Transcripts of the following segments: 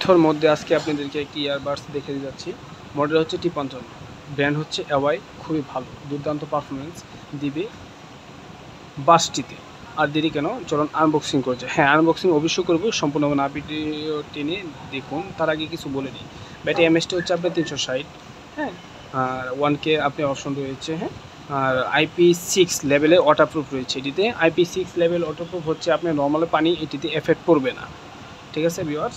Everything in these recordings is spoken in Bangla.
তথ্যর মধ্যে আজকে আপনাদেরকে একটি ইয়ারবাডস দেখে যাচ্ছি। মডেল হচ্ছে T55, ব্র্যান্ড হচ্ছে অ্যাওয়াই। খুবই ভালো, দুর্দান্ত পারফরমেন্স দিবে বাসটিতে। আর দেরি কেন, চলুন আনবক্সিং করছে। হ্যাঁ, আনবক্সিং অবশ্যই করবো, সম্পূর্ণ না ভিডিও টেনে দেখুন। তার আগে কিছু বলে নিই, ব্যাটারি এমএসটি হচ্ছে আপনার 360, হ্যাঁ, আর 1K আপনি অপশন রয়েছে, হ্যাঁ, আর IP6 লেভেলের ওয়াটারপ্রুফ রয়েছে এটিতে। IP6 লেভেল ওয়াটারপ্রুফ হচ্ছে আপনার নর্মাল পানি এটিতে এফেক্ট পড়বে না, ঠিক আছে ভিউয়ার্স।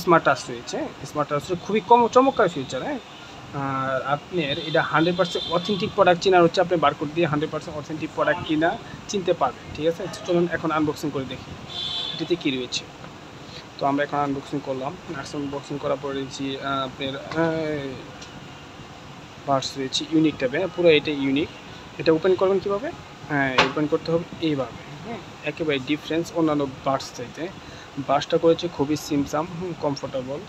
স্মার্ট টাচ রয়েছে, স্মার্ট টাচ খুবই চমৎকার ফিউচার। হ্যাঁ, আর আপনার এটা 100% অথেন্টিক প্রোডাক্ট চেনার হচ্ছে আপনি বারকোড দিয়ে 100% অথেন্টিক প্রোডাক্ট কিনা চিনতে পারবেন, ঠিক আছে। চলুন এখন আনবক্সিং করে দেখি এটিতে কী রয়েছে। তো আমরা এখন আনবক্সিং করলাম। আনবক্সিং করার পরে দিচ্ছি আপনার পার্টস রয়েছে ইউনিক ট্যাবে, পুরো এটা ইউনিক। এটা ওপেন করবেন কীভাবে? হ্যাঁ, ওপেন করতে হবে এইভাবে। হ্যাঁ, একেবারে ডিফারেন্স অন্যান্য বার্ডস চাইতে। বাসটা করেছে খুবই সিমসাম, কমফোর্টেবল।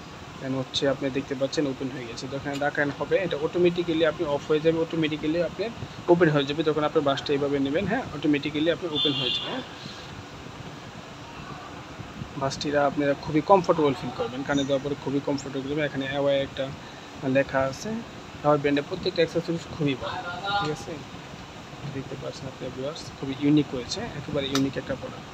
দেন হচ্ছে আপনি দেখতে পাচ্ছেন ওপেন হয়ে গেছে। যখন রাখেন হবে এটা অটোমেটিক্যালি আপনি অফ হয়ে যাবে, অটোমেটিক্যালি আপনার ওপেন হয়ে যাবে। যখন আপনার বাসটা এইভাবে নেবেন, হ্যাঁ, অটোমেটিক্যালি আপনি ওপেন হয়ে যাবে। হ্যাঁ, বাসটিরা আপনারা খুবই কমফোর্টেবল ফিল করবেন, কানে দেওয়ার পরে খুবই কমফোর্টেবল। এখানে অ্যাওয়াই একটা লেখা আছে। অ্যাওয়াই ব্র্যান্ডের প্রত্যেকটা অ্যাক্সেসরিজ খুবই ভালো, ঠিক আছে। দেখতে পাচ্ছেন আপনার ভিউয়ার্স, খুবই ইউনিক হয়েছে, একেবারে ইউনিক একটা প্রোডাক্ট।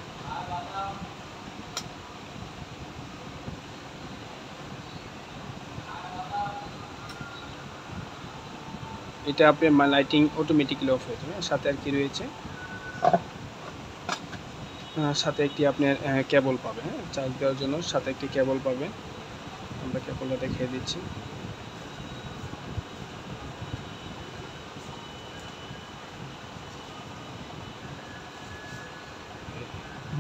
এটা আপনার লাইটিং অটোমেটিক্যালি অফ হয়ে যাবে। সাথে আর কি রয়েছে, সাথে একটি আপনার কেবল পাবেন, হ্যাঁ, চার্জ দেওয়ার জন্য সাথে একটি কেবল পাবেন। আমরা কেবলটা দেখিয়ে দিচ্ছি।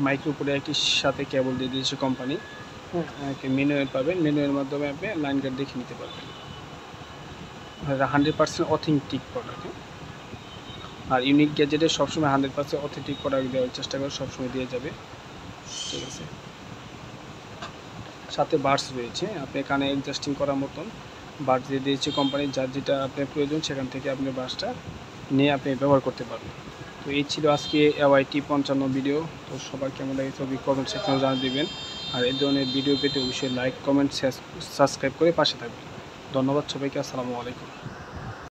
মাইক্রো উপরে একটি সাথে কেবল দিয়ে দিয়েছে কোম্পানি। হ্যাঁ, মেনুয়াল পাবেন, মেনুয়ালের মাধ্যমে আপনি লাইন কার্ড দেখে নিতে পারবেন। 100% অথেন্টিক প্রোডাক্ট। আর ইউনিক গ্যাজেটে সবসময় 100% অথেন্টিক প্রোডাক্ট দেওয়ার চেষ্টা করে, সবসময় দিয়ে যাবে, ঠিক আছে। সাথে বাডস রয়েছে, আপনি কানে অ্যাডজাস্টিং করার মতন বাডস দিয়ে দিয়েছে কোম্পানি। যার যেটা আপনার প্রয়োজন সেখান থেকে আপনি বাসটা নিয়ে আপনি ব্যবহার করতে পারবেন। তো এই ছিল আজকে অ্যাওয়াই T55 ভিডিও। তো সবার কেমন লাগে ছবি কমেন্ট সেকশনে জানিয়ে দেবেন। আর এই ধরনের ভিডিও পেতে অবশ্যই লাইক, কমেন্ট, সাবস্ক্রাইব করে পাশে থাকবেন। ধন্যবাদ সবাইকে, আসসালামু আলাইকুম।